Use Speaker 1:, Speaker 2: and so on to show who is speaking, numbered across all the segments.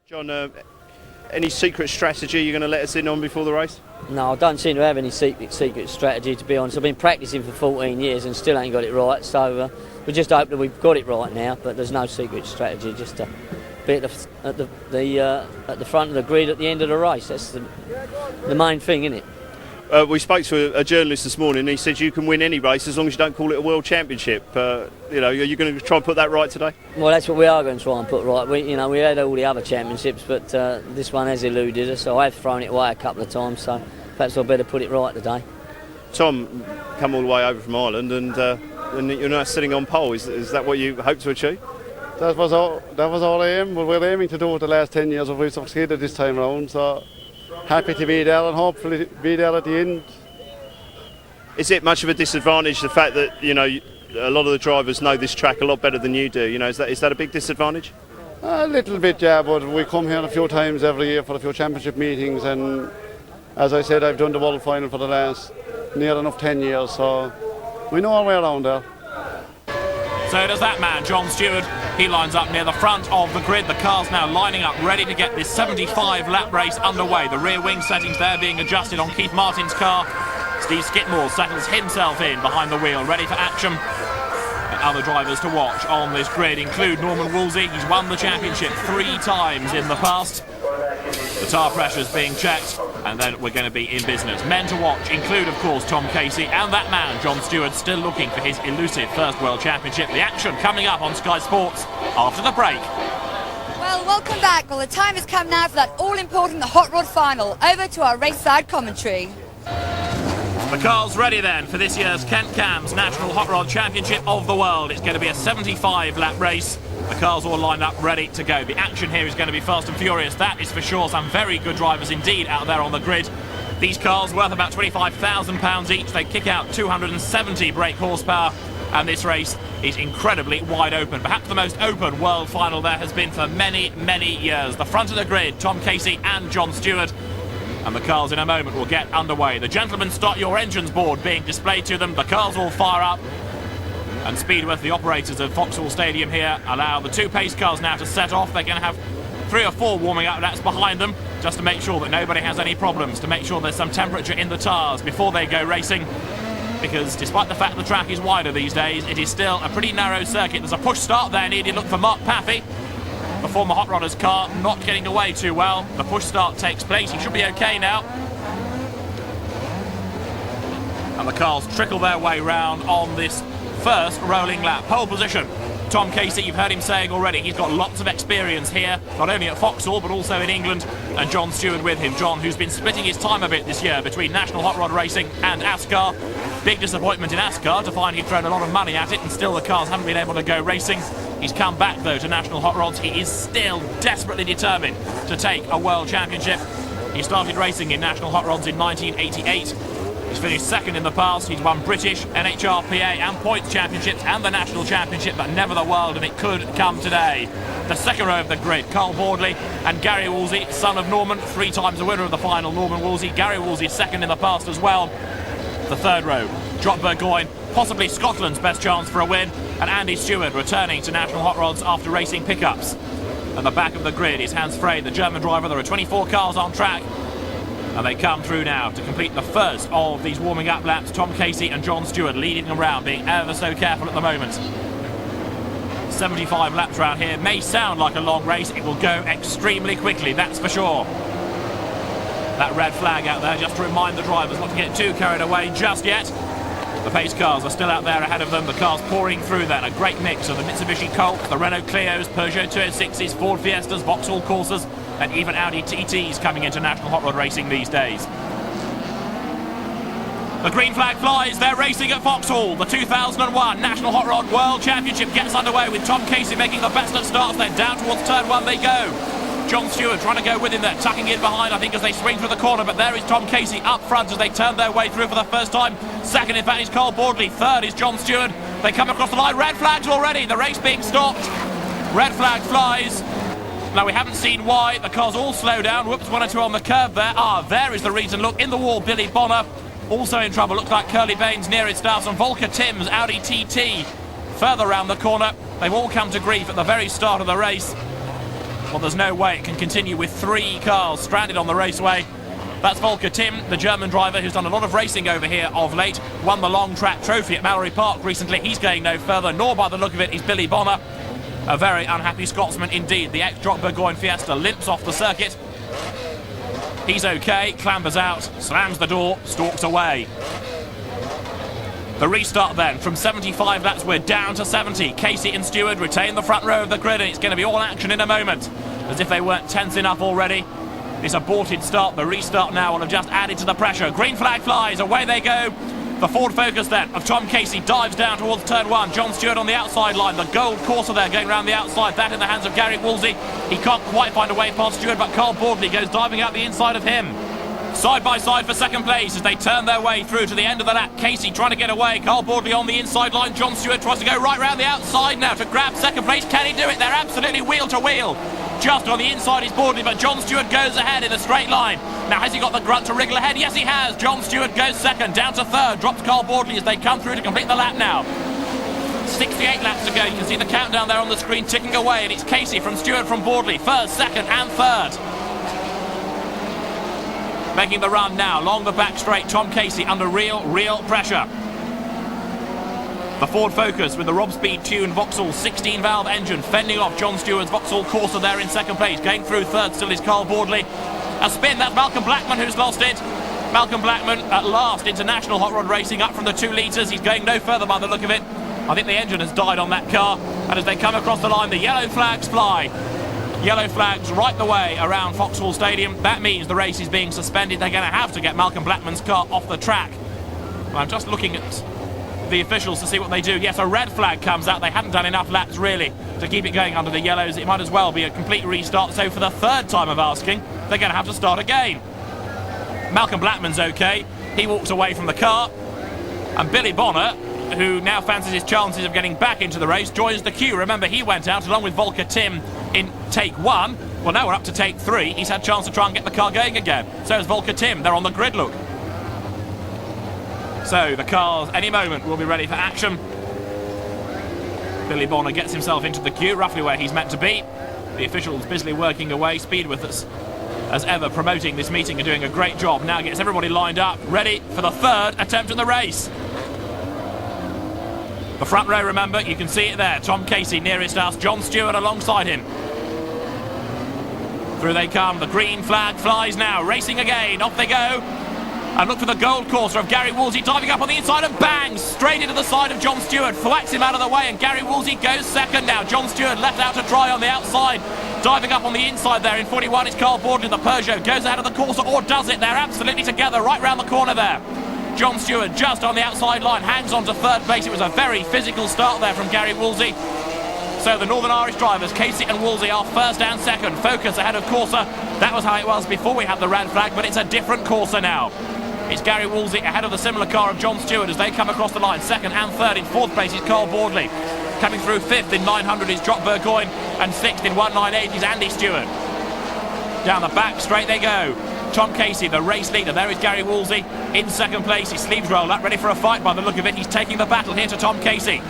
Speaker 1: John, any secret strategy you're going to let us in on before the race?
Speaker 2: No, I don't seem to have any secret strategy, to be honest. I've been practising for 14 years and still ain't got it right, so we just hope that we've got it right now, but there's no secret strategy, just to be at the front of the grid at the end of the race. That's the main thing, isn't it?
Speaker 1: We spoke to a journalist this morning, and he said you can win any race as long as you don't call it a world championship. Are you going to try and put that right today?
Speaker 2: Well, that's what we are going to try and put right. We had all the other championships, but this one has eluded us, so I've thrown it away a couple of times, so perhaps I better put it right today.
Speaker 1: Tom, come all the way over from Ireland, and you're now sitting on pole. Is that what you hope to achieve?
Speaker 3: That was our aim. We're aiming to do it the last 10 years, but we've succeeded this time around, so happy to be there and hopefully be there at the end.
Speaker 1: Is it much of a disadvantage, the fact that a lot of the drivers know this track a lot better than you do? Is that a big disadvantage?
Speaker 3: A little bit, yeah, but we come here a few times every year for a few championship meetings, and as I said, I've done the World Final for the last near enough 10 years, so we know our way around there.
Speaker 4: So does that man, John Stewart. He lines up near the front of the grid. The car's now lining up, ready to get this 75-lap race underway. The rear wing settings there being adjusted on Keith Martin's car. Steve Skidmore settles himself in behind the wheel, ready for action. And other drivers to watch on this grid include Norman Woolsey. He's won the championship 3 times in the past. The tyre pressure's being checked, and then we're going to be in business. Men to watch include, of course, Tom Casey and that man, John Stewart, still looking for his elusive first World Championship. The action coming up on Sky Sports after the break.
Speaker 5: Well, welcome back. Well, the time has come now for that all-important Hot Rod Final. Over to our race-side commentary.
Speaker 4: The car's ready then for this year's Kent Cam's National Hot Rod Championship of the World. It's going to be a 75-lap race. The car's all lined up, ready to go. The action here is going to be fast and furious, that is for sure. Some very good drivers indeed out there on the grid. These cars worth about £25,000 each. They kick out 270 brake horsepower, and this race is incredibly wide open. Perhaps the most open world final there has been for many, many years. The front of the grid, Tom Casey and John Stewart. And the cars in a moment will get underway. The gentlemen start your engines board being displayed to them. The cars all fire up. And Speedworth, the operators of Vauxhall Stadium here, allow the 2 pace cars now to set off. They're going to have 3 or 4 warming up laps behind them, just to make sure that nobody has any problems, to make sure there's some temperature in the tyres before they go racing. Because despite the fact the track is wider these days, it is still a pretty narrow circuit. There's a push start there needed. Look for Mark Paffey, the former Hot Rodders car, not getting away too well. The push start takes place. He should be okay now. And the cars trickle their way round on this first rolling lap. Pole position, Tom Casey, you've heard him saying already, he's got lots of experience here, not only at Vauxhall but also in England, and John Stewart with him. John, who's been splitting his time a bit this year between National Hot Rod Racing and ASCAR. Big disappointment in ASCAR to find he'd thrown a lot of money at it and still the cars haven't been able to go racing. He's come back though to National Hot Rods. He is still desperately determined to take a World Championship. He started racing in National Hot Rods in 1988. He's finished second in the past. He's won British, NHRPA and points championships and the national championship, but never the world, and it could come today. The second row of the grid, Carl Boardley and Gary Woolsey, son of Norman, 3 times the winner of the final, Norman Woolsey. Gary Woolsey second in the past as well. The third row, Jock Burgoyne, possibly Scotland's best chance for a win, and Andy Stewart returning to National Hot Rods after racing pickups. At the back of the grid is Hans Frey, the German driver. There are 24 cars on track. And they come through now to complete the first of these warming up laps. Tom Casey and John Stewart leading them round, being ever so careful at the moment. 75 laps round here may sound like a long race. It will go extremely quickly, that's for sure. That red flag out there just to remind the drivers not to get too carried away just yet. The pace cars are still out there ahead of them. The cars pouring through then. A great mix of the Mitsubishi Colt, the Renault Clios, Peugeot 206s, Ford Fiestas, Vauxhall Corsas, and even Audi TTs coming into National Hot Rod Racing these days. The green flag flies, they're racing at Vauxhall. The 2001 National Hot Rod World Championship gets underway with Tom Casey making the best of starts. Then down towards turn 1 they go. John Stewart trying to go with him there, tucking in behind, I think, as they swing through the corner, but there is Tom Casey up front as they turn their way through for the first time. Second, in fact, is Carl Boardley. Third is John Stewart. They come across the line. Red flags already. The race being stopped. Red flag flies. Now, we haven't seen why. The cars all slow down. Whoops, 1 or 2 on the curb there. There is the reason. Look, in the wall, Billy Bonner. Also in trouble. Looks like Curly Baines near its start. And Volker Timms, Audi TT. Further round the corner. They've all come to grief at the very start of the race. Well, there's no way it can continue with 3 cars stranded on the raceway. That's Volker Tim, the German driver who's done a lot of racing over here of late, won the long track trophy at Mallory Park recently. He's going no further, nor by the look of it is Billy Bonner. A very unhappy Scotsman indeed. The ex-Jock Burgoyne Fiesta limps off the circuit. He's okay, clambers out, slams the door, stalks away. The restart then, from 75 laps we're down to 70. Casey and Stewart retain the front row of the grid, and it's going to be all action in a moment. As if they weren't tense enough already. This aborted start, the restart now will have just added to the pressure. Green flag flies, away they go. The Ford Focus then of Tom Casey dives down towards turn 1. John Stewart on the outside line. The gold Corsa there going around the outside. That in the hands of Gary Woolsey. He can't quite find a way past Stewart, but Carl Boardley goes diving out the inside of him. Side by side for second place as they turn their way through to the end of the lap. Casey trying to get away. Carl Boardley on the inside line. John Stewart tries to go right round the outside now to grab second place. Can he do it? They're absolutely wheel to wheel. Just on the inside is Boardley, but John Stewart goes ahead in a straight line. Now, has he got the grunt to wriggle ahead? Yes, he has. John Stewart goes second, down to third. Drops Carl Boardley as they come through to complete the lap now. 68 laps to go. You can see the countdown there on the screen ticking away, and it's Casey from Stewart from Boardley. First, second and third. Making the run now along the back straight. Tom Casey under real pressure. The Ford Focus with the Rob Speed tuned Vauxhall 16-valve engine fending off John Stewart's Vauxhall Corsa there in second place. Going through third still is Carl Boardley. A spin, that's Malcolm Blackman who's lost it. Malcolm Blackman at last international hot rod racing up from the 2 litres. He's going no further by the look of it. I think the engine has died on that car. And as they come across the line, the yellow flags fly. Yellow flags right the way around Foxhall Stadium. That means the race is being suspended. They're going to have to get Malcolm Blackman's car off the track. I'm just looking at the officials to see what they do. Yes, a red flag comes out. They haven't done enough laps really to keep it going under the yellows. It might as well be a complete restart. So for the third time of asking, they're going to have to start again. Malcolm Blackman's okay. He walks away from the car. And Billy Bonner, who now fancies his chances of getting back into the race, joins the queue. Remember, he went out along with Volker Tim in take 1. Well, now we're up to take 3. He's had a chance to try and get the car going again. So has Volker Tim. They're on the grid, look. So the cars, any moment, will be ready for action. Billy Bonner gets himself into the queue, roughly where he's meant to be. The officials busily working away. Speedwith us, as ever, promoting this meeting and doing a great job. Now gets everybody lined up, ready for the third attempt at the race. The front row, remember, you can see it there. Tom Casey nearest us, John Stewart alongside him. Through they come, the green flag flies now, racing again, off they go. And look for the gold Corsa of Gary Woolsey diving up on the inside and bangs straight into the side of John Stewart. Thwacks him out of the way and Gary Woolsey goes second now. John Stewart left out to dry on the outside. Diving up on the inside there in 41 is Carl Boardley. The Peugeot goes ahead of the Corsa, or does it? They're absolutely together right round the corner there. John Stewart just on the outside line, hangs on to third place. It was a very physical start there from Gary Woolsey. So the Northern Irish drivers, Casey and Woolsey, are first and second. Focus ahead of Corsa. That was how it was before we had the red flag, but it's a different Corsa now. It's Gary Woolsey ahead of the similar car of John Stewart as they come across the line. Second and third. In fourth place is Carl Boardley. Coming through fifth in 900 is Jock Burgoyne, and sixth in 198 is Andy Stewart. Down the back, straight they go. Tom Casey, the race leader. There is Gary Woolsey in second place. His sleeves rolled up, ready for a fight by the look of it. He's taking the battle here to Tom Casey.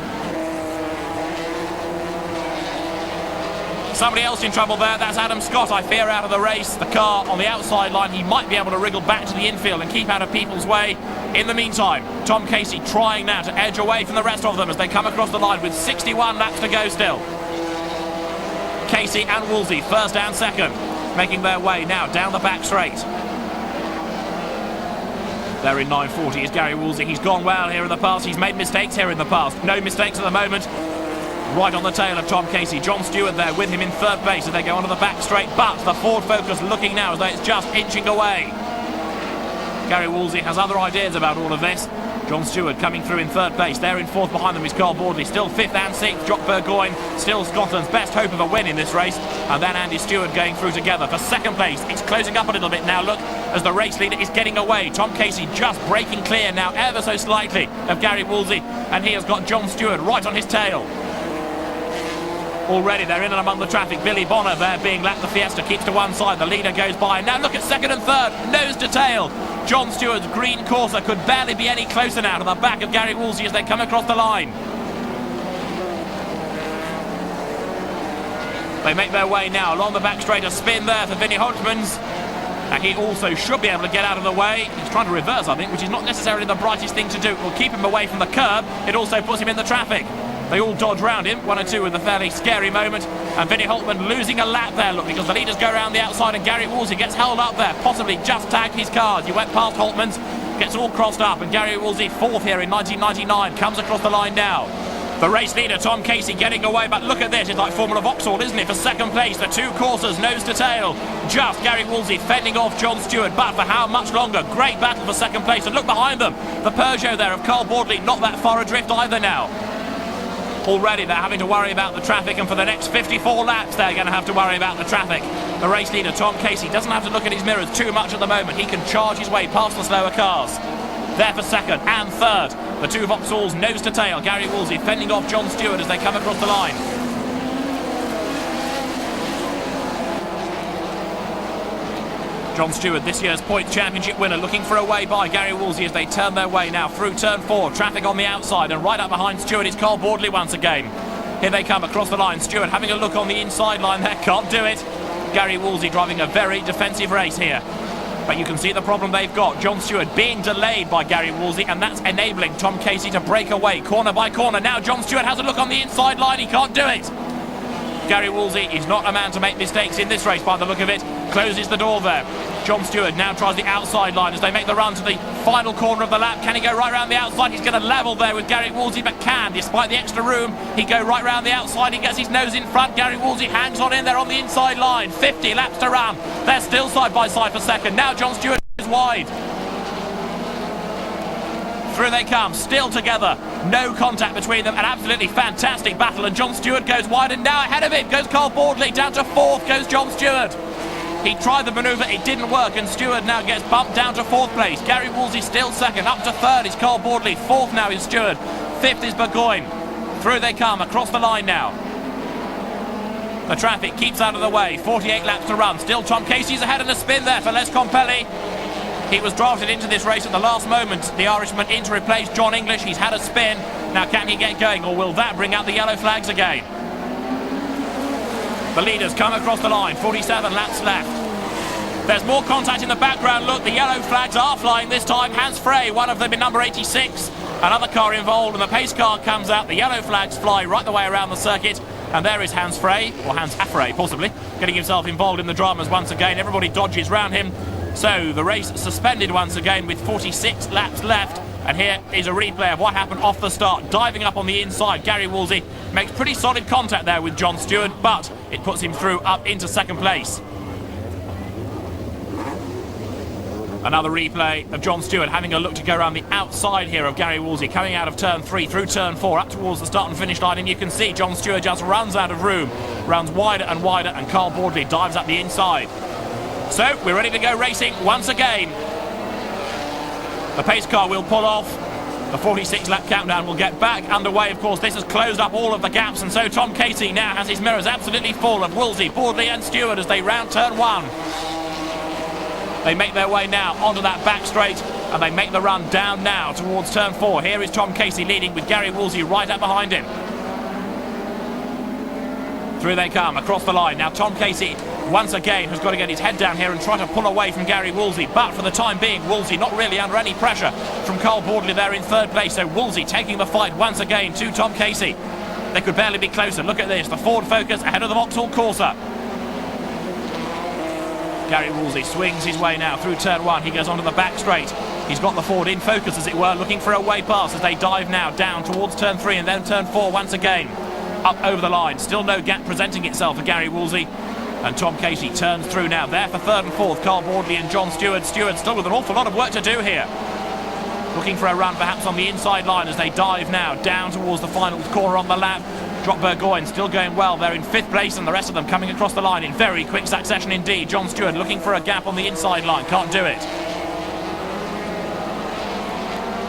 Speaker 4: Somebody else in trouble there, that's Adam Scott, I fear, out of the race. The car on the outside line, he might be able to wriggle back to the infield and keep out of people's way. In the meantime, Tom Casey trying now to edge away from the rest of them as they come across the line with 61 laps to go still. Casey and Woolsey, first and second, making their way now down the back straight. There in 940 is Gary Woolsey. He's gone well here in the past. He's made mistakes here in the past. No mistakes at the moment. Right on the tail of Tom Casey. John Stewart there with him in third base as they go onto the back straight. But the Ford Focus looking now as though it's just inching away. Gary Woolsey has other ideas about all of this. John Stewart coming through in third base. There in fourth behind them is Carl Boardley. Still fifth and sixth, Jock Burgoyne. Still Scotland's best hope of a win in this race. And then Andy Stewart going through together. For second place, it's closing up a little bit now. Look, as the race leader is getting away. Tom Casey just breaking clear now ever so slightly of Gary Woolsey. And he has got John Stewart right on his tail. Already they're in and among the traffic. Billy Bonner there being lapped. The Fiesta keeps to one side. The leader goes by. Now look at second and third. Nose to tail. John Stewart's green Corsa could barely be any closer now to the back of Gary Woolsey as they come across the line. They make their way now along the back straight. A spin there for Vinnie Holtmans. And he also should be able to get out of the way. He's trying to reverse, I think, which is not necessarily the brightest thing to do. It will keep him away from the curb. It also puts him in the traffic. They all dodge round him, 1 or 2 with a fairly scary moment. And Vinnie Holtman losing a lap there, look, because the leaders go around the outside and Gary Woolsey gets held up there, possibly just tagged his cars. He went past Holtman's, gets all crossed up, and Gary Woolsey, 4th here in 1999, comes across the line now. The race leader, Tom Casey, getting away, but look at this, it's like Formula Vauxhall, isn't it, for second place. The 2 coursers, nose to tail. Just Gary Woolsey fending off John Stewart, but for how much longer? Great battle for second place, and look behind them. The Peugeot there of Carl Bordley, not that far adrift either now. Already they're having to worry about the traffic, and for the next 54 laps they're going to have to worry about the traffic. The race leader, Tom Casey, doesn't have to look at his mirrors too much at the moment. He can charge his way past the slower cars. There for second and third. The 2 Vauxhalls nose to tail. Gary Woolsey fending off John Stewart as they come across the line. John Stewart, this year's points championship winner, looking for a way by Gary Woolsey as they turn their way now through turn 4. Traffic on the outside, and right up behind Stewart is Carl Bordley once again. Here they come across the line. Stewart having a look on the inside line there, can't do it. Gary Woolsey driving a very defensive race here. But you can see the problem they've got. John Stewart being delayed by Gary Woolsey, and that's enabling Tom Casey to break away corner by corner. Now John Stewart has a look on the inside line. He can't do it. Gary Woolsey is not a man to make mistakes in this race by the look of it. Closes the door there. John Stewart now tries the outside line as they make the run to the final corner of the lap. Can he go right round the outside? He's going to level there with Gary Woolsey, but can, despite the extra room, he go right round the outside. He gets his nose in front. Gary Woolsey hangs on in there on the inside line. 50 laps to run. They're still side by side for second. Now John Stewart is wide. Through they come, still together. No contact between them. An absolutely fantastic battle, and John Stewart goes wide, and now ahead of him goes Carl Bordley. Down to 4th goes John Stewart. He tried the manoeuvre, it didn't work, and Stewart now gets bumped down to 4th place. Gary Woolsey still second, up to 3rd is Carl Bordley. 4th now is Stewart. 5th is Burgoyne. Through they come, across the line now. The traffic keeps out of the way. 48 laps to run. Still Tom Casey's ahead in a spin there for Les Compelli. He was drafted into this race at the last moment, the Irishman, in to replace John English. He's had a spin. Now can he get going, or will that bring out the yellow flags again? The leaders come across the line, 47 laps left. There's more contact in the background. Look, the yellow flags are flying this time. Hans Frey, one of them in number 86. Another car involved, and the pace car comes out. The yellow flags fly right the way around the circuit. And there is Hans Frey, or Hans Affray possibly, getting himself involved in the dramas once again. Everybody dodges round him. So the race suspended once again with 46 laps left. And here is a replay of what happened off the start. Diving up on the inside, Gary Woolsey makes pretty solid contact there with John Stewart, but it puts him through up into second place. Another replay of John Stewart having a look to go around the outside here of Gary Woolsey, coming out of turn 3 through turn 4 up towards the start and finish line, and you can see John Stewart just runs out of room, runs wider and wider, and Carl Bordley dives up the inside. So we're ready to go racing once again. The pace car will pull off. The 46 lap countdown will get back underway. Of course, this has closed up all of the gaps, and so Tom Casey now has his mirrors absolutely full of Woolsey, Bordley and Stewart as they round turn 1. They make their way now onto that back straight, and they make the run down now towards turn 4. Here is Tom Casey leading with Gary Woolsey right up behind him. Through they come, across the line. Now Tom Casey, once again, has got to get his head down here and try to pull away from Gary Woolsey. But for the time being, Woolsey not really under any pressure from Carl Bordley there in 3rd place. So Woolsey taking the fight once again to Tom Casey. They could barely be closer. Look at this, the Ford Focus ahead of the Vauxhall Corsa. Gary Woolsey swings his way now through turn 1. He goes onto the back straight. He's got the Ford in focus, as it were, looking for a way past as they dive now down towards turn 3 and then turn 4 once again. Up over the line. Still no gap presenting itself for Gary Woolsey. And Tom Casey turns through now. There for 3rd and 4th, Carl Bordley and John Stewart. Stewart still with an awful lot of work to do here. Looking for a run perhaps on the inside line as they dive now down towards the final corner on the lap. Drop Burgoyne still going well. They're in 5th place, and the rest of them coming across the line in very quick succession indeed. John Stewart looking for a gap on the inside line. Can't do it.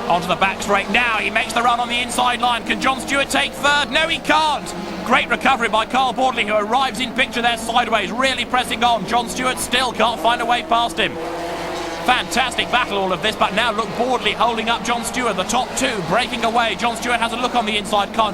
Speaker 4: Onto the back straight now. He makes the run on the inside line. Can John Stewart take 3rd? No, he can't. Great recovery by Carl Bordley, who arrives in picture there sideways, really pressing on. John Stewart still can't find a way past him. Fantastic battle all of this, but now look, Bordley holding up John Stewart. The top 2 breaking away. John Stewart has a look on the inside, can't